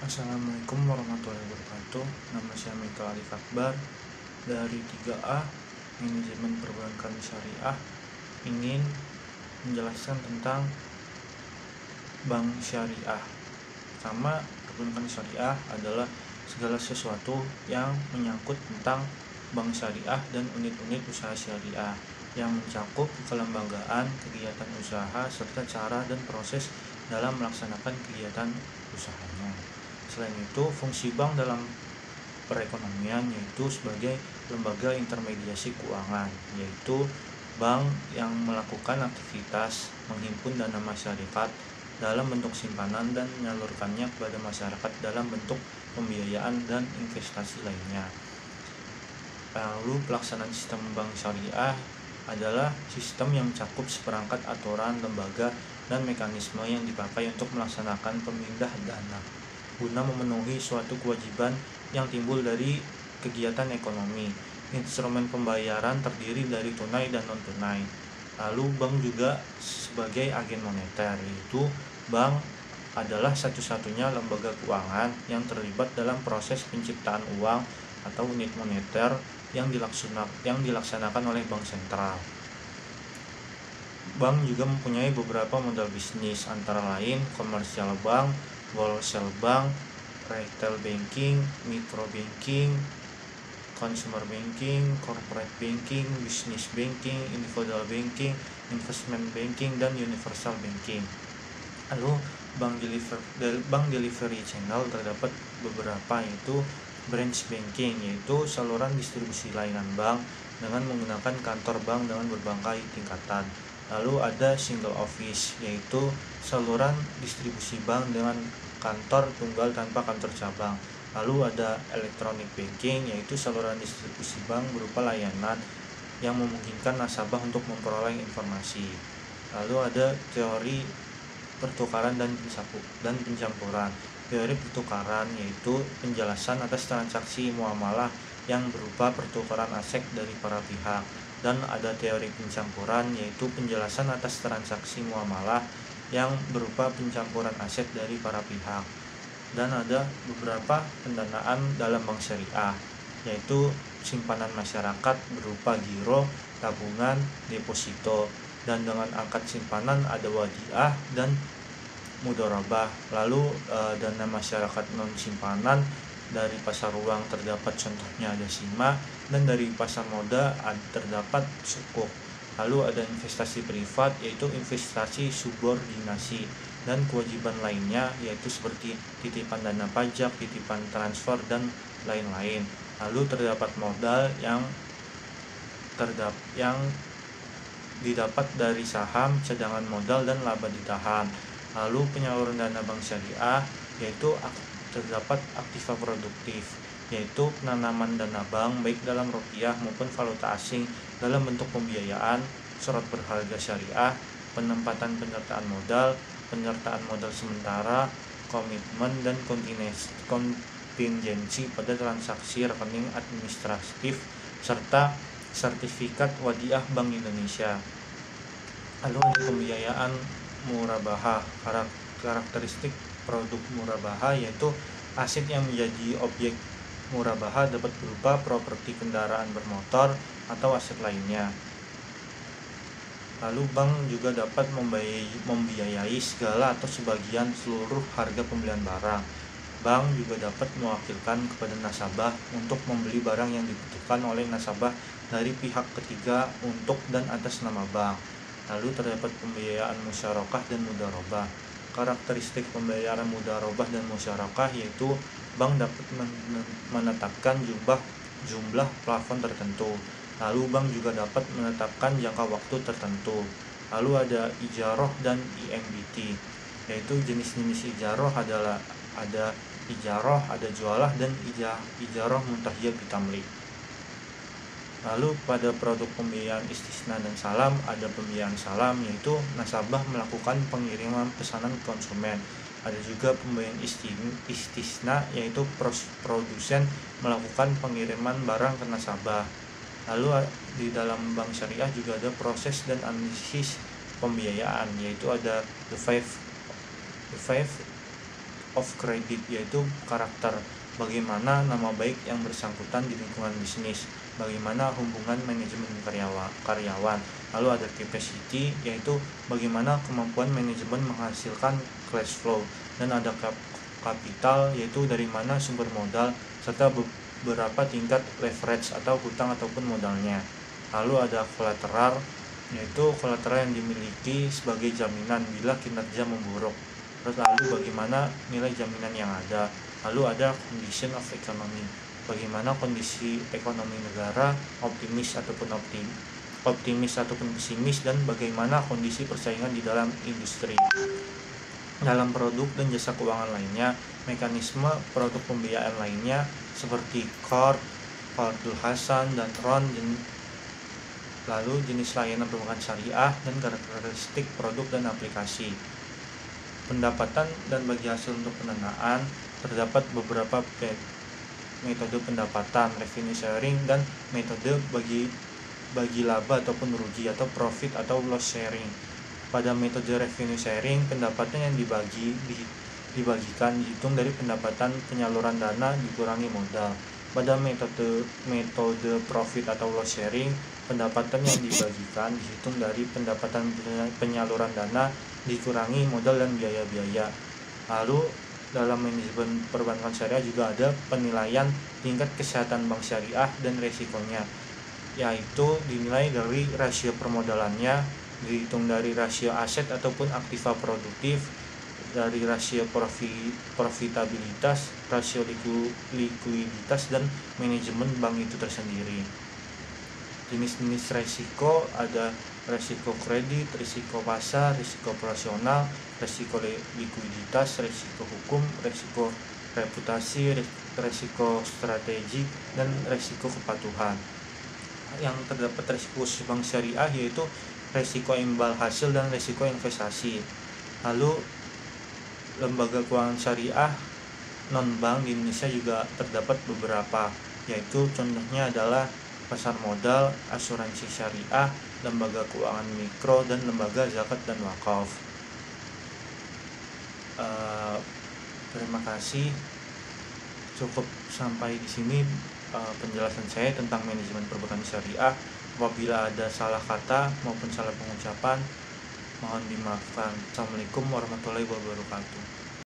Assalamualaikum warahmatullahi wabarakatuh. Nama saya Michael Alif Akbar dari 3A Manajemen Perbankan Syariah. Ingin menjelaskan tentang bank syariah. Pertama, perbankan syariah adalah segala sesuatu yang menyangkut tentang bank syariah dan unit-unit usaha syariah yang mencakup kelembagaan, kegiatan usaha, serta cara dan proses dalam melaksanakan kegiatan usahanya. Selain itu, fungsi bank dalam perekonomian yaitu sebagai lembaga intermediasi keuangan, yaitu bank yang melakukan aktivitas menghimpun dana masyarakat dalam bentuk simpanan dan menyalurkannya kepada masyarakat dalam bentuk pembiayaan dan investasi lainnya. Lalu pelaksanaan sistem bank syariah adalah sistem yang mencakup seperangkat aturan, lembaga, dan mekanisme yang dipakai untuk melaksanakan pemindah dana guna memenuhi suatu kewajiban yang timbul dari kegiatan ekonomi. Instrumen pembayaran terdiri dari tunai dan non-tunai. Lalu bank juga sebagai agen moneter, yaitu bank adalah satu-satunya lembaga keuangan yang terlibat dalam proses penciptaan uang atau unit moneter yang dilaksanakan oleh bank sentral. Bank juga mempunyai beberapa modal bisnis, antara lain komersial bank, wholesale bank, retail banking, micro banking, consumer banking, corporate banking, business banking, individual banking, investment banking, dan universal banking. Lalu bank delivery channel terdapat beberapa, yaitu branch banking, yaitu saluran distribusi layanan bank dengan menggunakan kantor bank dengan berbagai tingkatan. Lalu ada single office, yaitu saluran distribusi bank dengan kantor tunggal tanpa kantor cabang. Lalu ada electronic banking, yaitu saluran distribusi bank berupa layanan yang memungkinkan nasabah untuk memperoleh informasi. Lalu ada teori pertukaran dan pencampuran. Teori pertukaran yaitu penjelasan atas transaksi muamalah yang berupa pertukaran aset dari para pihak. Dan ada teori pencampuran yaitu penjelasan atas transaksi muamalah yang berupa pencampuran aset dari para pihak. Dan ada beberapa pendanaan dalam bank syariah, yaitu simpanan masyarakat berupa giro, tabungan, deposito, dan dengan angkat simpanan ada wadiah dan mudharabah. Lalu dana masyarakat non simpanan dari pasar uang terdapat contohnya ada SIMA, dan dari pasar modal terdapat sukuk. Lalu ada investasi privat, yaitu investasi subordinasi, dan kewajiban lainnya yaitu seperti titipan dana pajak, titipan transfer, dan lain-lain. Lalu terdapat modal yang didapat dari saham, cadangan modal, dan laba ditahan. Lalu penyaluran dana bank syariah yaitu terdapat aktiva produktif, yaitu penanaman dana bank baik dalam rupiah maupun valuta asing dalam bentuk pembiayaan, surat berharga syariah, penempatan penyertaan modal sementara, komitmen, dan kontingensi pada transaksi rekening administratif, serta sertifikat wadiah Bank Indonesia. Lalu ada pembiayaan murabahah. Karakteristik produk murabahah yaitu aset yang menjadi objek murabahah dapat berupa properti kendaraan bermotor atau aset lainnya. Lalu bank juga dapat membiayai segala atau sebagian seluruh harga pembelian barang. Bank juga dapat mewakilkan kepada nasabah untuk membeli barang yang dibutuhkan oleh nasabah dari pihak ketiga untuk dan atas nama bank. Lalu terdapat pembiayaan musyarakah dan mudharabah. Karakteristik pembayaran mudharabah dan musyarakah yaitu bank dapat menetapkan jumlah plafon tertentu. Lalu bank juga dapat menetapkan jangka waktu tertentu. Lalu ada ijaroh dan IMBT, yaitu jenis-jenis ijaroh adalah ada ijaroh, ada jualah, dan ijaroh muntahiyah bitamlik. Lalu pada produk pembiayaan istisna dan salam ada pembiayaan salam, yaitu nasabah melakukan pengiriman pesanan ke konsumen. Ada juga pembiayaan istisna, yaitu produsen melakukan pengiriman barang ke nasabah. Lalu di dalam bank syariah juga ada proses dan analisis pembiayaan, yaitu ada the five of credit, yaitu karakter bagaimana nama baik yang bersangkutan di lingkungan bisnis, bagaimana hubungan manajemen karyawan. Lalu ada capacity, yaitu bagaimana kemampuan manajemen menghasilkan cash flow, dan ada kapital, yaitu dari mana sumber modal serta beberapa tingkat leverage atau hutang ataupun modalnya. Lalu ada collateral, yaitu kolateral yang dimiliki sebagai jaminan bila kinerja memburuk. Terus lalu bagaimana nilai jaminan yang ada. Lalu ada condition of economy, bagaimana kondisi ekonomi negara, optimis ataupun pesimis, dan bagaimana kondisi persaingan di dalam industri. Dalam produk dan jasa keuangan lainnya, mekanisme produk pembiayaan lainnya seperti Qardul Hasan dan RON, lalu jenis layanan perbankan syariah, dan karakteristik produk dan aplikasi. Pendapatan dan bagi hasil untuk pendanaan, terdapat beberapa metode pendapatan, revenue sharing, dan metode bagi laba ataupun rugi atau profit atau loss sharing. Pada metode revenue sharing, pendapatan yang dibagikan dihitung dari pendapatan penyaluran dana dikurangi modal. Pada metode profit atau loss sharing, pendapatan yang dibagikan dihitung dari pendapatan penyaluran dana dikurangi modal dan biaya-biaya. Lalu dalam manajemen perbankan syariah juga ada penilaian tingkat kesehatan bank syariah dan resikonya, yaitu dinilai dari rasio permodalannya, dihitung dari rasio aset ataupun aktiva produktif, dari rasio profitabilitas, rasio likuiditas, dan manajemen bank itu tersendiri. Jenis-jenis resiko ada resiko kredit, risiko pasar, risiko operasional, risiko likuiditas, risiko hukum, risiko reputasi, risiko strategi, dan risiko kepatuhan. Yang terdapat risiko bank syariah yaitu risiko imbal hasil dan risiko investasi. Lalu lembaga keuangan syariah non-bank di Indonesia juga terdapat beberapa, yaitu contohnya adalah pasar modal, asuransi syariah, lembaga keuangan mikro, dan lembaga zakat dan wakaf. Terima kasih. Cukup sampai di sini penjelasan saya tentang manajemen perbankan syariah. Apabila ada salah kata maupun salah pengucapan, mohon dimaafkan. Assalamualaikum warahmatullahi wabarakatuh.